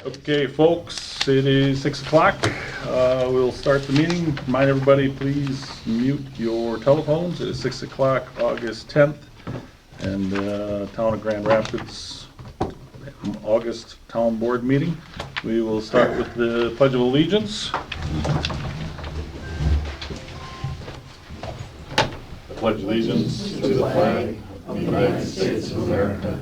Okay, folks, it is 6 o'clock. We'll start the meeting. Remind everybody, please mute your telephones. It is 6 o'clock, August 10th, and Town of Grand Rapids, August Town Board meeting. We will start with the Pledge of Allegiance. I pledge allegiance to the flag of the United States of America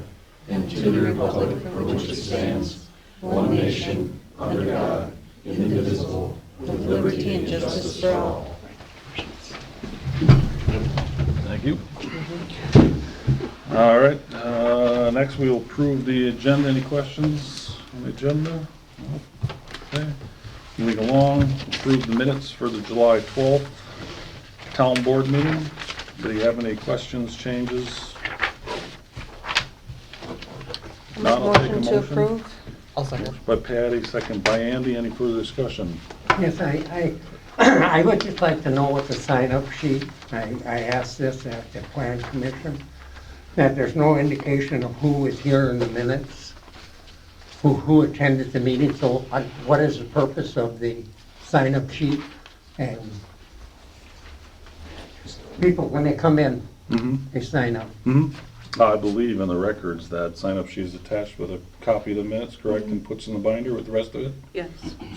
and to the republic for which it stands, one nation, under God, indivisible, with liberty and justice for all. Thank you. All right, next we will approve the agenda. Any questions on the agenda? Okay. Moving along, approve the minutes for the July 12th Town Board meeting. Do you have any questions, changes? Not, I'll take a Motion to approve. I'll second. Motion by Patty, second by Andy. Any further discussion? Yes, I would just like to know what the sign-up sheet, I asked this at the Plan Commission, that there's no indication of who was here in the minutes, who attended the meeting, so what is the purpose of the sign-up sheet? And people, when they come in, they sign up. I believe in the records that sign-up sheet is attached with a copy of the minutes, correct, and puts in the binder with the rest of it? Yes.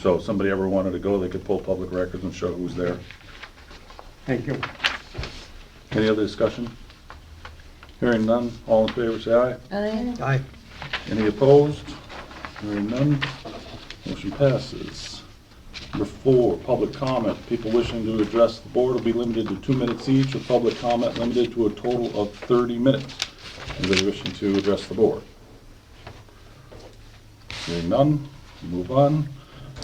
So if somebody ever wanted to go, they could pull public records and show who's there. Thank you. Any other discussion? Hearing none, all in favor say aye. Aye. Aye. Any opposed? Hearing none, motion passes. Number 4, public comment. People wishing to address the board will be limited to 2 minutes each, with public comment limited to a total of 30 minutes. Anybody wishing to address the board? Hearing none, move on.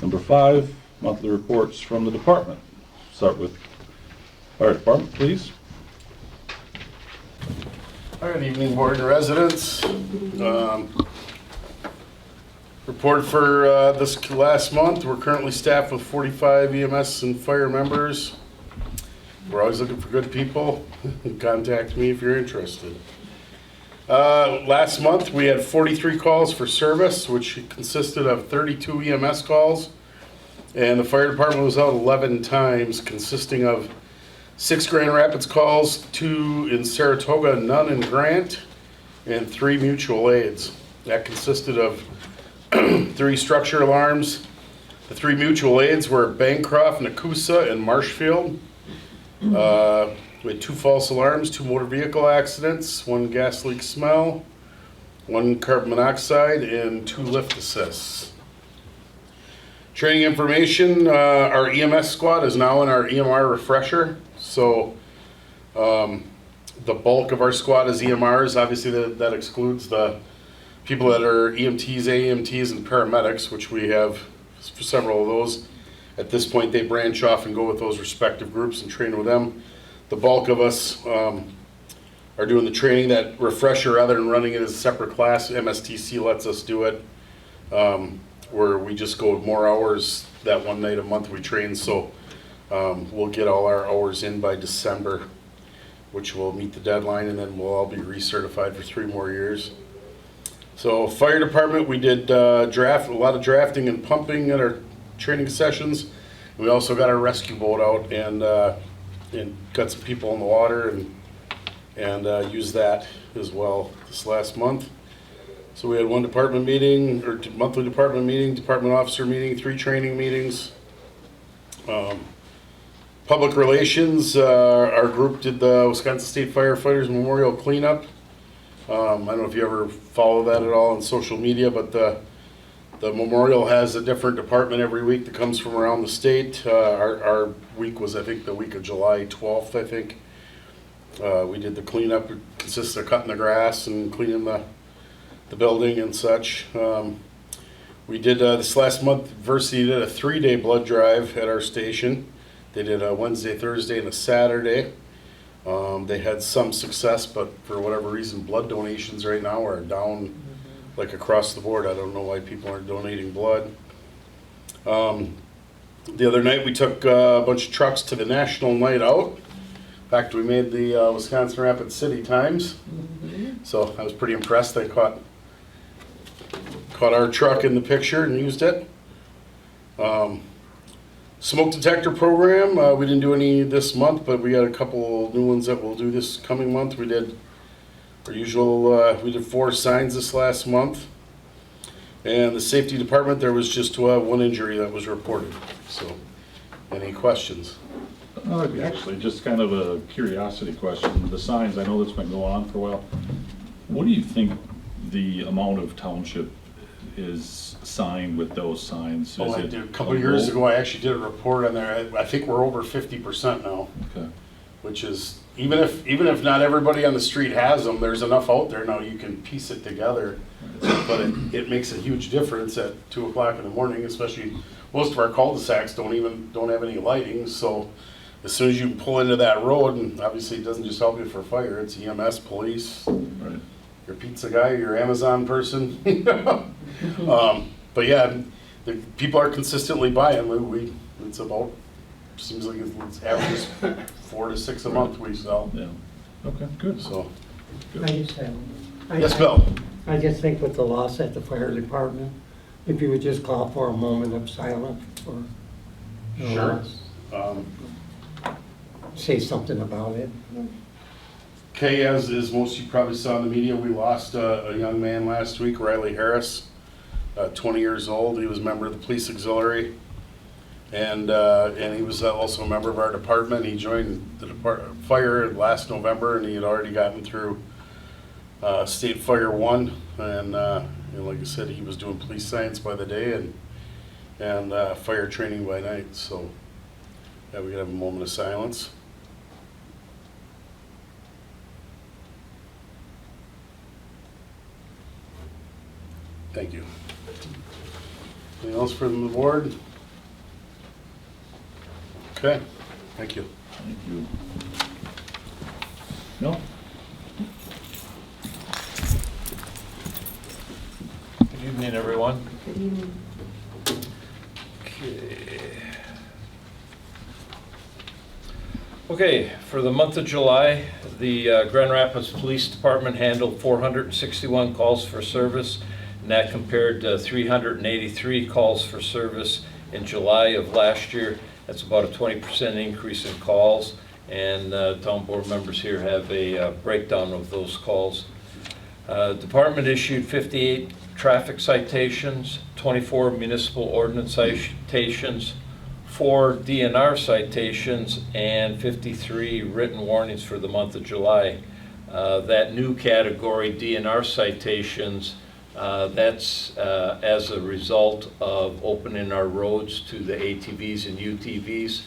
Number 5, monthly reports from the department. Start with Fire Department, please. All right, evening board and residents. Report for this last month, we're currently staffed with 45 EMS and fire members. We're always looking for good people. Contact me if you're interested. Last month, we had 43 calls for service, which consisted of 32 EMS calls. And the fire department was out 11 times, consisting of 6 Grand Rapids calls, 2 in Saratoga, none in Grant, and 3 mutual aids. That consisted of 3 structure alarms. The 3 mutual aids were Bancroft, Nakusa, and Marshfield. We had 2 false alarms, 2 motor vehicle accidents, 1 gas leak smell, 1 carbon monoxide, and 2 lift assists. Training information, our EMS squad is now in our EMR refresher. So the bulk of our squad is EMRs. Obviously that excludes the people that are EMTs, AEMTs, and paramedics, which we have several of those. At this point, they branch off and go with those respective groups and train with them. The bulk of us are doing the training. That refresher, rather than running it as a separate class, MSTC lets us do it, where we just go more hours that one night a month we train. So we'll get all our hours in by December, which will meet the deadline, and then we'll all be recertified for 3 more years. So fire department, we did a lot of drafting and pumping at our training sessions. We also got our rescue boat out and got some people in the water and used that as well this last month. So we had 1 department meeting, or monthly department meeting, department officer meeting, 3 training meetings. Public relations, our group did the Wisconsin State Firefighters Memorial Cleanup. I don't know if you ever follow that at all on social media, but the memorial has a different department every week that comes from around the state. Our week was, I think, the week of July 12th, I think. We did the cleanup. It consists of cutting the grass and cleaning the building and such. We did, this last month, Versity did a 3-day blood drive at our station. They did a Wednesday, Thursday, and a Saturday. They had some success, but for whatever reason, blood donations right now are down like across the board. I don't know why people aren't donating blood. The other night we took a bunch of trucks to the National Night Out. In fact, we made the Wisconsin Rapid City Times. So I was pretty impressed. They caught caught our truck in the picture and used it. Smoke detector program, we didn't do any this month, but we got a couple new ones that we'll do this coming month. We did our usual, we did 4 signs this last month. And the safety department, there was just 1 injury that was reported. So, any questions? Actually, just kind of a curiosity question. The signs, I know that's been going on for a while. What do you think the amount of township is signed with those signs? Oh, Is I it did, a couple of years low? ago, I actually did a report on there. I think we're over 50% now, Okay. which is, even if not everybody on the street has them, there's enough out there now you can piece it together. But it makes a huge difference at 2 o'clock in the morning, especially most of our cul-de-sacs don't have any lighting. So as soon as you pull into that road, and obviously it doesn't just help you for fire, it's EMS, police, Right. your pizza guy, your Amazon person. But yeah, the people are consistently buying. It's about, seems like it's averages 4 to 6 a month we sell. Yeah. Okay, good. So, I just have. yes, Bill. I just think with the loss at the fire department, if you would just call for a moment of silence for the Sure. loss, say something about it. Okay, as most you probably saw in the media, we lost a young man last week, Riley Harris, 20 years old. He was a member of the police auxiliary, and he was also a member of our department. He joined the fire last November, and he had already gotten through State Fire 1, and like I said, he was doing police science by the day and fire training by night. So yeah, we could have a moment of silence. Thank you. Anything else from the board? Okay, thank you. Thank you. No? Good evening, everyone. Good evening. Okay, for the month of July, the Grand Rapids Police Department handled 461 calls for service, and that compared to 383 calls for service in July of last year. That's about a 20% increase in calls, and town board members here have a breakdown of those calls. Department issued 58 traffic citations, 24 municipal ordinance citations, 4 DNR citations, and 53 written warnings for the month of July. That new category, DNR citations, that's as a result of opening our roads to the ATVs and UTVs.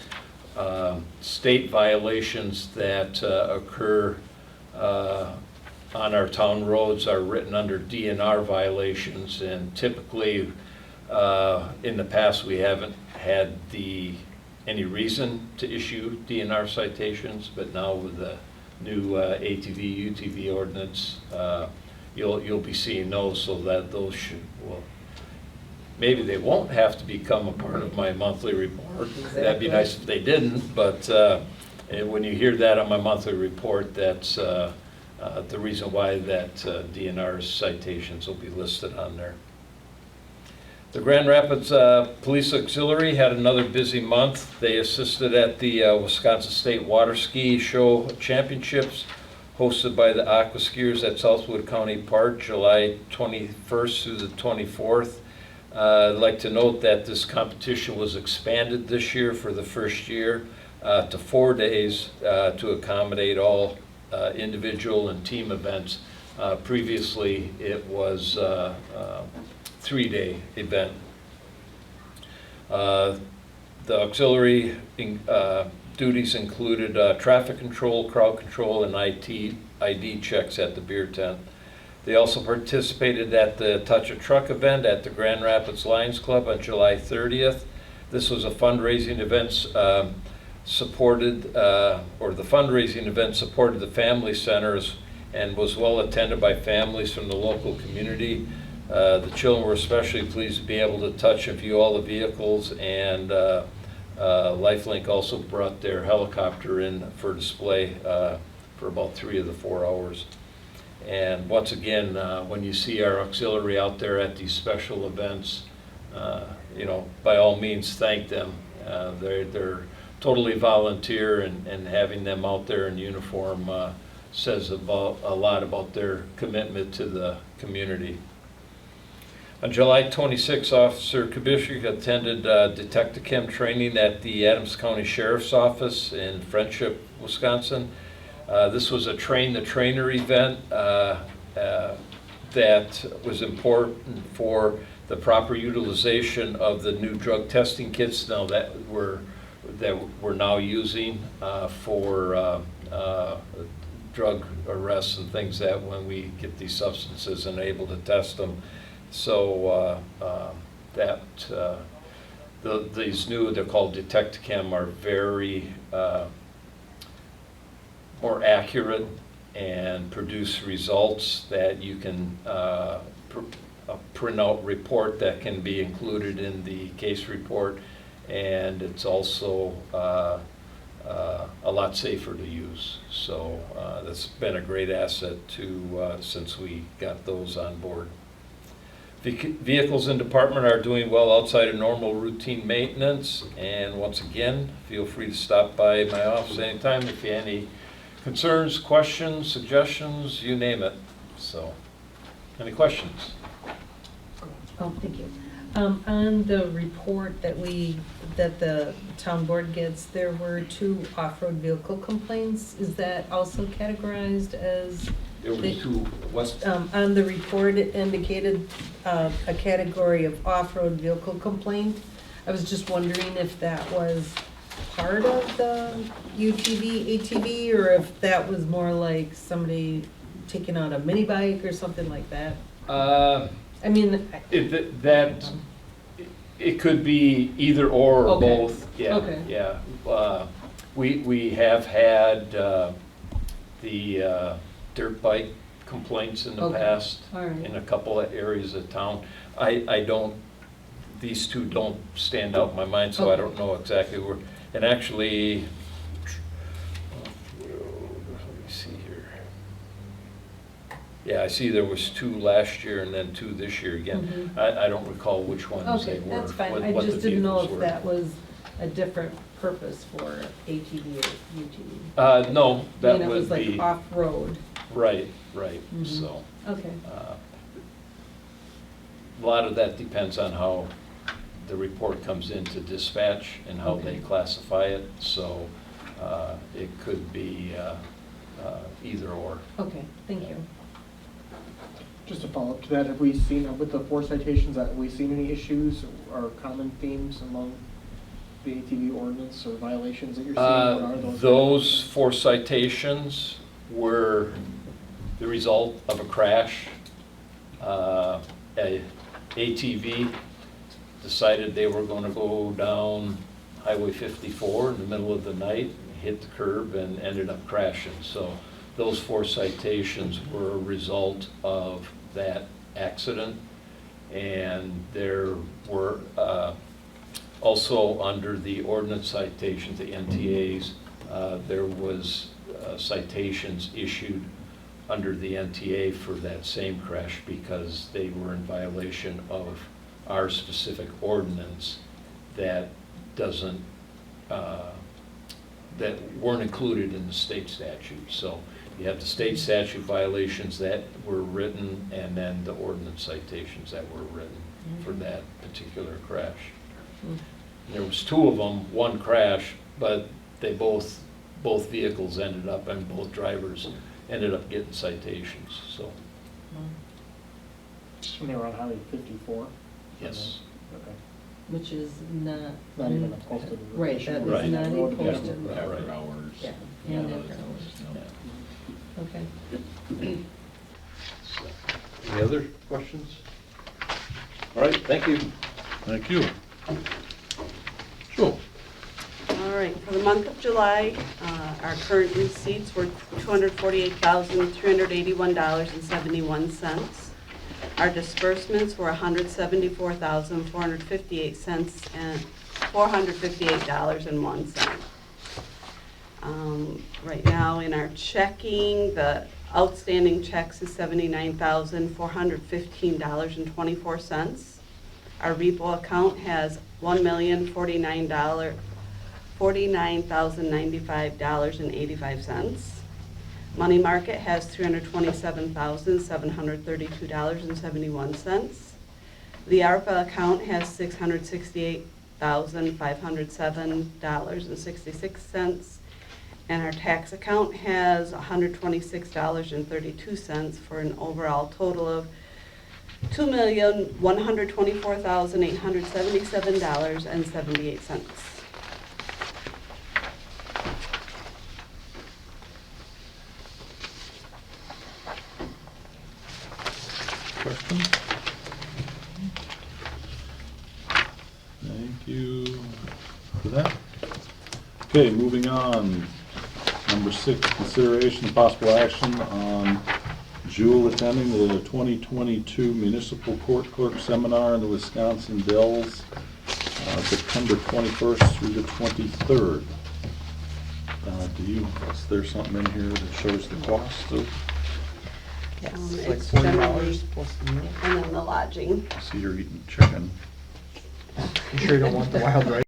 State violations that occur on our town roads are written under DNR violations, and typically in the past we haven't had any reason to issue DNR citations, but now with the new ATV, UTV ordinance, you'll be seeing those, so that those should, well, maybe they won't have to become a part of my monthly report. That'd be nice if they didn't, but and when you hear that on my monthly report, that's the reason why that DNR citations will be listed on there. The Grand Rapids Police Auxiliary had another busy month. They assisted at the Wisconsin State Water Ski Show Championships, hosted by the Aqua Skiers at Southwood County Park, July 21st through the 24th. I'd like to note that this competition was expanded this year for the first year to 4 days to accommodate all individual and team events. Previously, it was 3-day event. The auxiliary duties included traffic control, crowd control, and ID checks at the beer tent. They also participated at the Touch a Truck event at the Grand Rapids Lions Club on July 30th. This was a fundraising event supported the family centers and was well attended by families from the local community. The children were especially pleased to be able to touch and view all the vehicles, and LifeLink also brought their helicopter in for display for about 3 of the 4 hours. And once again, when you see our auxiliary out there at these special events, by all means, thank them. They're totally volunteer, and having them out there in uniform says a lot about their commitment to the community. On July 26, Officer Kubishik attended Detector training at the Adams County Sheriff's Office in Friendship, Wisconsin. This was a train-the-trainer event that was important for the proper utilization of the new drug testing kits that we're now using for drug arrests and things, that when we get these substances and able to test them. So these new, they're called Detector, are very more accurate and produce results that you can print out report that can be included in the case report, and it's also a lot safer to use. So that's been a great asset since we got those on board. Vehicles in department are doing well outside of normal routine maintenance, and once again, feel free to stop by my office anytime if you have any concerns, questions, suggestions, you name it. So, any questions? Oh, thank you. On the report that the town board gets, there were 2 off-road vehicle complaints. Is that also categorized as? There were 2, what's? On the report, it indicated a category of off-road vehicle complaint. I was just wondering if that was part of the UTV, ATV, or if that was more like somebody taking out a mini bike or something like that. I mean, It could be either or Okay. both. Yeah. Okay. Yeah. We have had the dirt bike complaints in the Okay. past All right. in a couple of areas of town. I don't. These 2 don't stand out in my mind, so I Okay. don't know exactly where. And actually, let me see here. Yeah, I see there was 2 last year and then 2 this year again. Mhm. I don't recall which ones Okay, they were. that's fine. what- I what the just didn't know vehicles if were. that was a different purpose for ATV or UTV. No, that I mean, it was would like be, off-road. right, Mhm. so. Okay. A lot of that depends on how the report comes into dispatch and how they Okay. classify it, so it could be either or. Okay, thank you. Just to follow up to that, have we seen, with the 4 citations, have we seen any issues or common themes among the ATV ordinance or violations that you're seeing? What are those? Those 4 citations were the result of a crash. A ATV decided they were going to go down Highway 54 in the middle of the night, hit the curb, and ended up crashing. So those 4 citations were a result of that accident. And there were also, under the ordinance citations, the NTAs, there was citations issued under the NTA for that same crash because they were in violation of our specific ordinance that doesn't, that weren't included in the state statute. So you have the state statute violations that were written and then the ordinance citations that were written for that particular crash. There was 2 of them, 1 crash, but they both vehicles ended up, and both drivers ended up getting citations, so, When they were on Highway 54? yes. Okay. Which is not. Not even a posted. Right, that Right. is not a Road posted. Yeah, right. After hours. Yeah, Yeah, and those after things, no. Okay. Any other questions? All right, thank you. Thank you. Joe? All right, for the month of July, our current receipts were $248,381.71. Our disbursements were $174,458 and $458.01. Right now, in our checking, the Outstanding checks is $79,415.24. Our repo account has $1,049,095.85. Money market has $327,732.71. The ARPA account has $668,507.66. And our tax account has $126.32 for an overall total of $2,124,877.78. Questions? Thank you for that. Okay, moving on. Number 6, consideration and possible action on Jewel attending the 2022 Municipal Court Clerk Seminar in the Wisconsin Dells, September 21st through the 23rd. Is there something in here that shows the cost of? It's generally, and then the lodging. I see you're eating chicken. You sure you don't want the wild rice?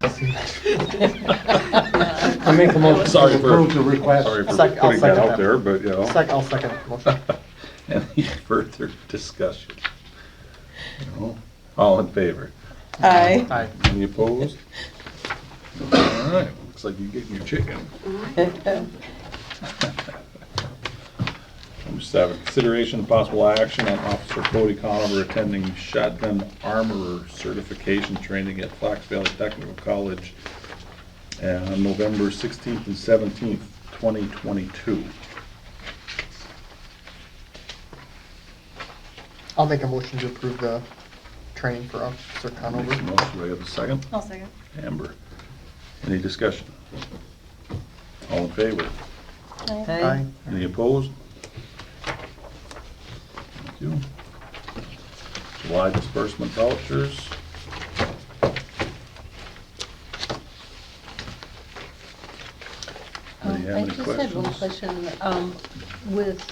I make a motion to Sorry for- approve the request. Sorry for I'll putting that second out that. there, but, you know. I'll second the motion. Any further discussion? No? All in favor? Aye. Aye. Any opposed? All right, looks like you're getting your chicken. Number 7, consideration and possible action on Officer Cody Conover attending shotgun armorer certification training at Fox Valley Technical College on November 16th and 17th, 2022. I'll make a motion to approve the training for Officer Makes a Conover. motion. Do I have a second? I'll second. Amber. Any discussion? All in favor? Aye. Any opposed? Thank you. July disbursement vouchers. Anybody have I any just had one questions? question. With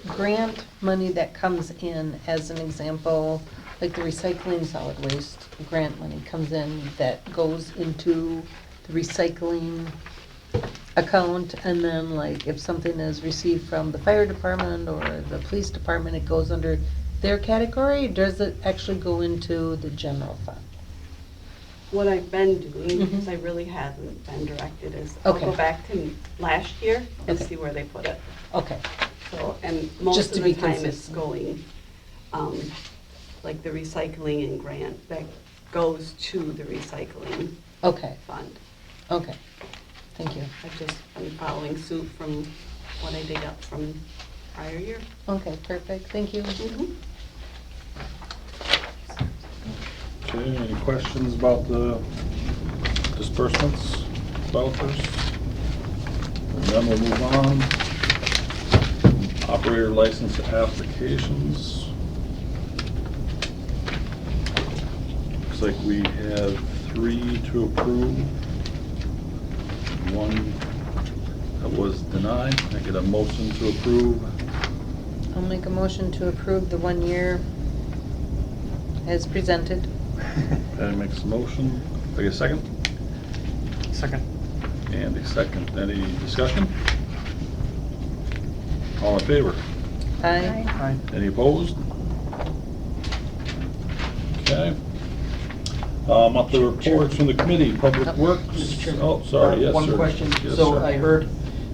grant money that comes in, as an example, like the recycling solid waste grant money comes in that goes into the recycling account, and then like if something is received from the fire department or the police department, it goes under their category? Does it actually go into the general fund? What I've been doing, Mhm. because I really haven't been directed, is I'll Okay. go back to last year and Okay. see where they put it. Okay, So, and most Just of to the be time it's consistent. going, like the recycling and grant, that goes to the recycling okay, fund. okay. Thank you. I've just been following suit from what I dig up from prior year. Okay, perfect. Thank you. Okay, any questions about the disbursements, vouchers? And then we'll move on. Operator license applications. Looks like we have 3 to approve. 1 that was denied. Can I get a motion to approve? I'll make a motion to approve the 1 year as presented. Patty makes a motion. Do I get a second? Second. Andy, second. Any discussion? All in favor? Aye. Aye. Any opposed? Okay. Monthly reports from the committee, Public Works. Mr. Chairman. Oh, sorry, yes, sir. One question. Yes, So sir. I heard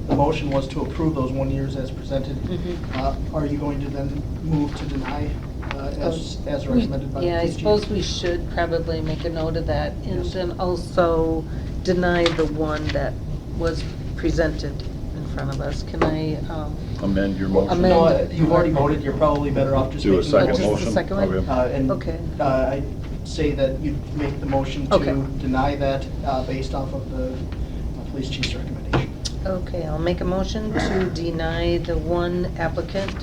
the motion was to approve those 1 years as presented. Mhm. Are you going to then move to deny as We- recommended by the Yeah, I police chief? suppose we should probably make a note of that, and Yes. then also deny the one that was presented in front of us. Can I, Amend your motion. Amend. No, you've already voted, you're probably better off just Do a making the second Just the motion. second one? Okay. And Okay. I'd say that you make the motion Okay. to deny that based off of the police chief's recommendation. okay, I'll make a motion to deny the one applicant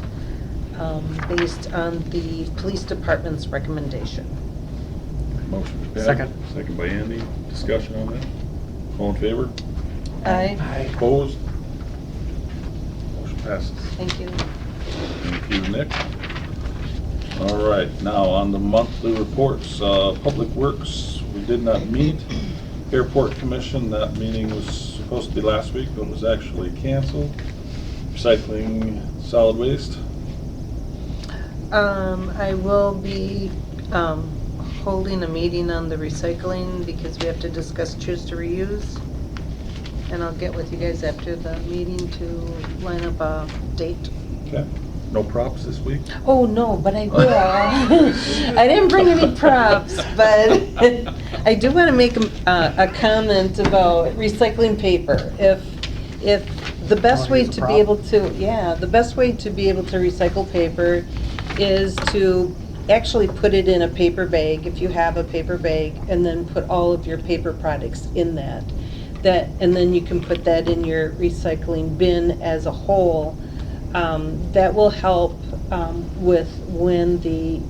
based on the police department's recommendation. Motion by Patty. Second. Second by Andy. Discussion on that? All in favor? Aye. Opposed? Motion passes. Thank you. you, Nick. All right, now on the monthly reports, Public Works, we did not meet. Airport Commission, that meeting was supposed to be last week, but was actually canceled. Recycling, solid waste. I will be holding a meeting on the recycling because we have to discuss choose to reuse. And I'll get with you guys after the meeting to line up a date. Okay. No props this week? Oh, no, but I will. I didn't bring any props, but I do want to make a comment about recycling paper. If the best way to be able to, the best way to be able to recycle paper is to actually put it in a paper bag, if you have a paper bag, and then put all of your paper products in that. And then you can put that in your recycling bin as a whole. That will help with when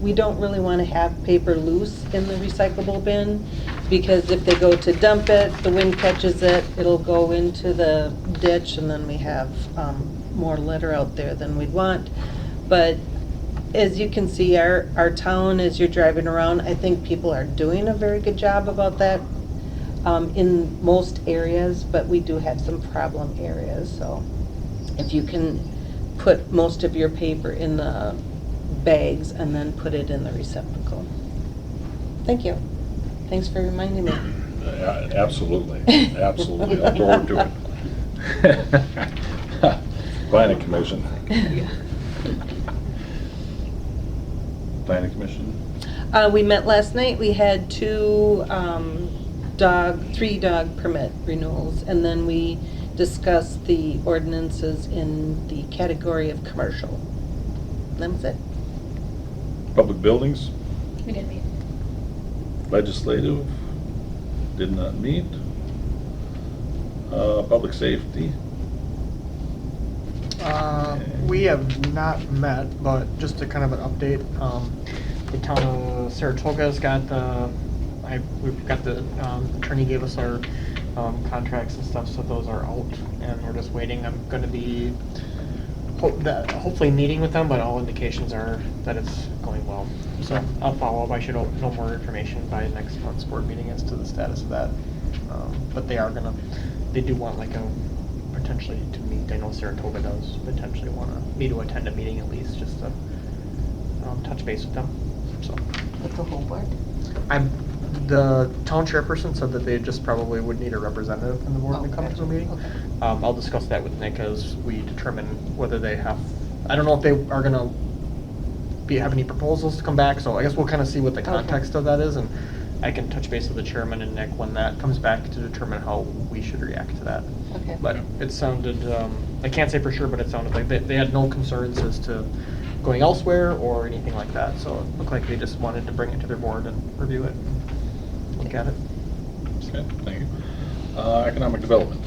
we don't really want to have paper loose in the recyclable bin, because if they go to dump it, the wind catches it, it'll go into the ditch, and then we have more litter out there than we'd want. But as you can see, our town, as you're driving around, I think people are doing a very good job about that in most areas, but we do have some problem areas. So if you can put most of your paper in the bags and then put it in the receptacle. Thank you. Thanks for reminding me. Absolutely, absolutely. Look forward to it. Planning Commission. Planning Commission. We met last night. We had 3 dog permit renewals, and then we discussed the ordinances in the category of commercial. That was it. Public Buildings. We didn't meet. Legislative, did not meet. Public Safety. We have not met, but just a kind of an update, the town of Saratoga's got we've got the attorney gave us our contracts and stuff, so those are out, and we're just waiting. I'm gonna be hopefully meeting with them, but all indications are that it's going well. So I'll follow up. I should know more information by next month's board meeting as to the status of that. But they do want like potentially to meet. I know Saratoga does potentially want me to attend a meeting at least, just to touch base with them. So. With the whole board? The town chairperson said that they just probably would need a representative from the board to come to the meeting. Okay. I'll discuss that with Nick as we determine whether they have, I don't know if they are gonna have any proposals to come back, so I guess we'll kind of see what the context of that is, and I can touch base with the chairman and Nick when that comes back to determine how we should react to that. Okay. But it sounded, I can't say for sure, but it sounded like they had no concerns as to going elsewhere or anything like that, so it looked like they just wanted to bring it to their board and review it. Look at it. Okay, thank you. Economic Development.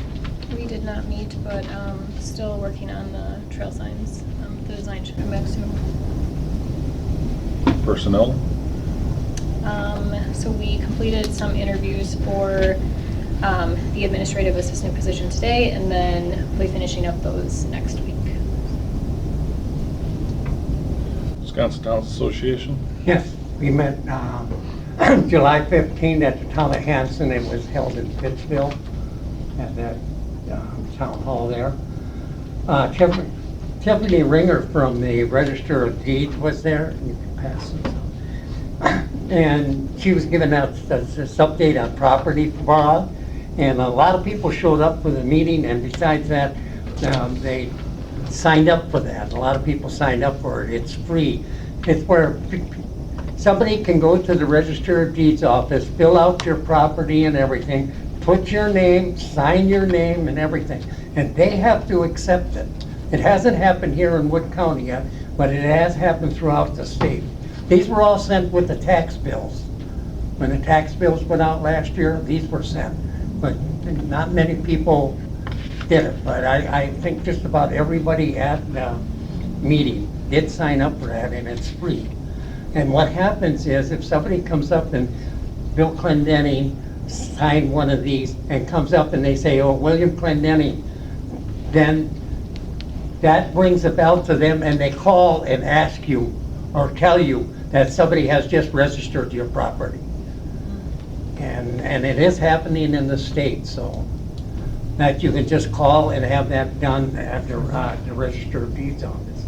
We did not meet, but still working on the trail signs. The design should come back soon. Personnel. So we completed some interviews for the administrative assistant position today, and then we'll be finishing up those next week. Wisconsin Towns Association. Yes, we met July 15th at the town of Hanson. It was held in Pittsville at that town hall there. Tiffany Ringer from the Register of Deeds was there. You can pass this. And she was giving us this update on property fraud. And a lot of people showed up for the meeting, and besides that, they signed up for that. A lot of people signed up for it. It's free. It's where somebody can go to the Register of Deeds office, fill out your property and everything, put your name, sign your name and everything, and they have to accept it. It hasn't happened here in Wood County yet, but it has happened throughout the state. These were all sent with the tax bills. When the tax bills went out last year, these were sent, but not many people did it. But I think just about everybody at the meeting did sign up for that, and it's free. And what happens is, if somebody comes up and Bill Clendenny signed one of these and comes up and they say, oh, William Clendenny, then that rings a bell to them, and they call and ask you or tell you that somebody has just registered your property. And it is happening in the state, so that you can just call and have that done at the Register of Deeds office.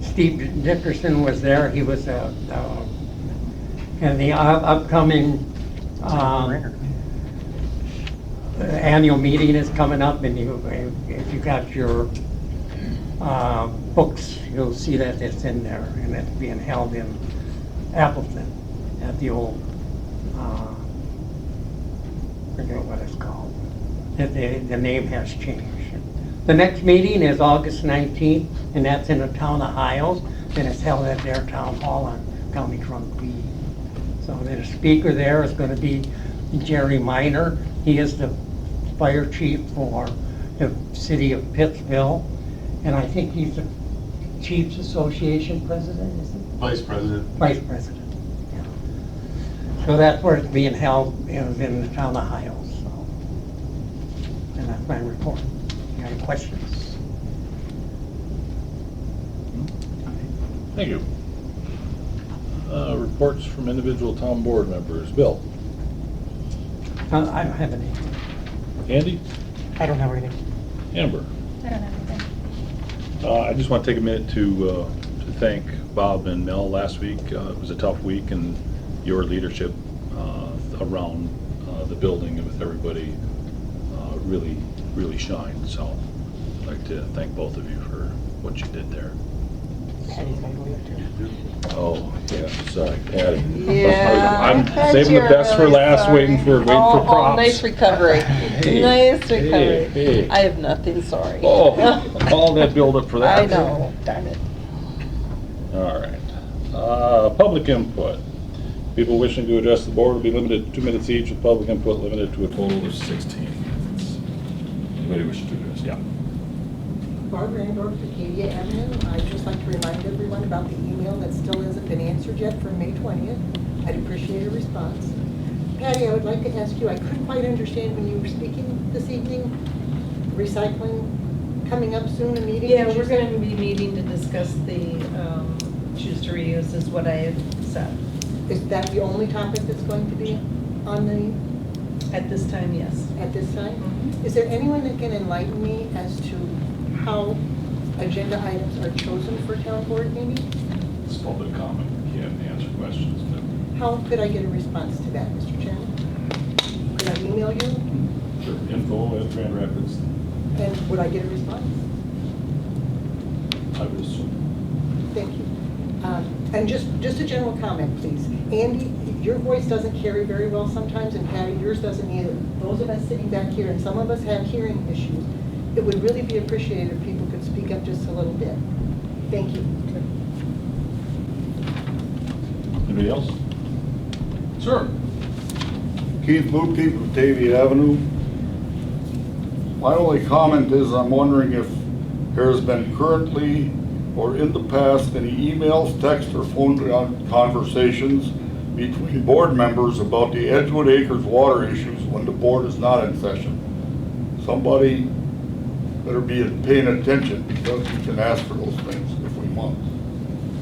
Steve Dickerson was there. He was in the upcoming annual meeting is coming up, and if you got your books, you'll see that it's in there, and it's being held in Appleton at the old, I forget what it's called. The name has changed. The next meeting is August 19th, and that's in the town of Hiles, and it's held at their town hall on County Trunk B. So the speaker there is going to be Jerry Miner. He is the fire chief for the city of Pittsville, and I think he's the Chiefs Association president, is he? Vice President. Vice president, yeah. So that's where it's being held, is in the town of Hiles, so. And that's my report. You got any questions? Thank you. Reports from individual town board members. Bill? I don't have any. Andy? I don't have anything. Amber? I don't have anything. I just want to take a minute to thank Bob and Mel last week. It was a tough week, and your leadership around the building and with everybody really shined. So I'd like to thank both of you for what you did there. Patty's gonna go there too. Oh, yeah, sorry, Patty. Yeah. I'm Bet saving the you're best for really last, sorry. waiting for Oh, props. nice recovery. Hey, Nice recovery. hey. I have nothing, sorry. Oh, all that buildup for that. I know, darn it. All right. Public input. People wishing to address the board will be limited to 2 minutes each, with public input limited to a total of 16 minutes. Anybody wishing to address? Yeah. Barbara Andorf, Acadia Avenue. I'd just like to remind everyone about the email that still hasn't been answered yet from May 20th. I'd appreciate a response. Patty, I would like to ask you, I couldn't quite understand when you were speaking this evening, recycling coming up soon, a meeting? Yeah, we're going to be meeting to discuss the choose to reuse is what I had said. Is that the only topic that's going to be on the, At this time, yes. at this time? Mhm. Is there anyone that can enlighten me as to how agenda items are chosen for town board meetings? It's public comment. You can't answer questions, but How could I get a response to that, Mr. Chairman? Could I email you? sure. Info@Grand Rapids, And would I get a response? I would assume. Thank you. And just a general comment, please. Andy, your voice doesn't carry very well sometimes, and Patty, yours doesn't either. Those of us sitting back here, and some of us have hearing issues, it would really be appreciated if people could speak up just a little bit. Thank you. Anybody else? Sir? Keith Bootkeep of Davie Avenue. My only comment is I'm wondering if there has been currently or in the past any emails, text, or phone conversations between board members about the Edgewood Acres water issues when the board is not in session. Somebody better be paying attention, because we can ask for those things if we want.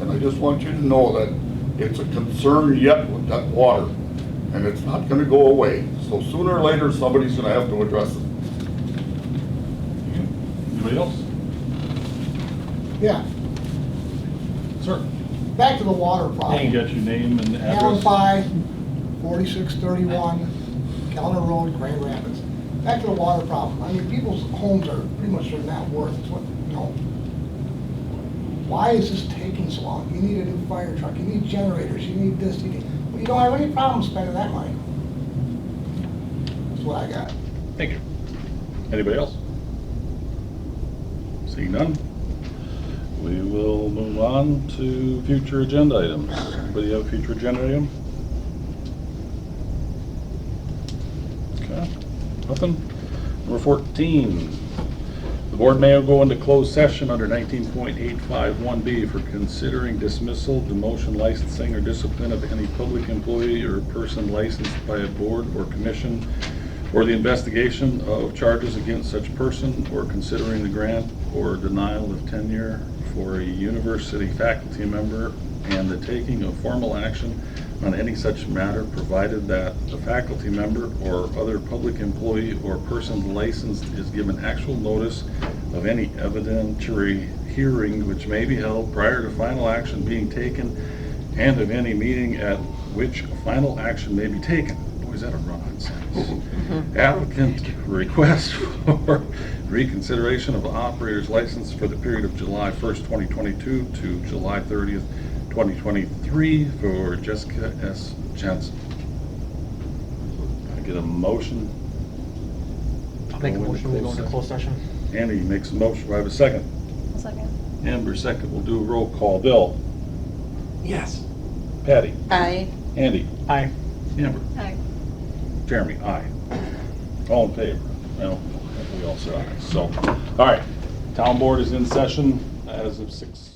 And I just want you to know that it's a concern yet with that water, and it's not gonna go away. So sooner or later, somebody's gonna have to address it. Anybody else? Yeah, Sir? back to the water You problem. got your name and Alan address? Pye, 4631 Keller Road, Grand Rapids. Back to the water problem. I mean, people's homes are pretty much their net worth. It's what, why is this taking so long? You need a new fire truck, you need generators, you need this, you need, well, you don't have any problem spending that money. That's what I got. Thank you. Anybody else? Seeing none, we will move on to future agenda items. Anybody have a future agenda item? Okay, nothing. Number 14, the board may go into closed session under 19.851B for considering dismissal, demotion, licensing, or discipline of any public employee or person licensed by a board or commission or the investigation of charges against such person, or considering the grant or denial of tenure for a university faculty member, and the taking of formal action on any such matter, provided that the faculty member or other public employee or person licensed is given actual notice of any evidentiary hearing which may be held prior to final action being taken, and of any meeting at which final action may be taken. Boy, is that a run-on sentence. Applicant request for reconsideration of the operator's license for the period of July 1st, 2022 to July 30th, 2023 for Jessica S. Jensen. Can I get a motion? I'll make a motion, we go into closed session. Andy makes a motion. Do I have a second? A second. Amber, second. We'll do a roll call. Bill? Yes. Patty? Aye. Andy? Aye. Amber? Aye. Jeremy? Aye. All in favor? Well, we all said aye. So, all right. Town board is in session as of 6.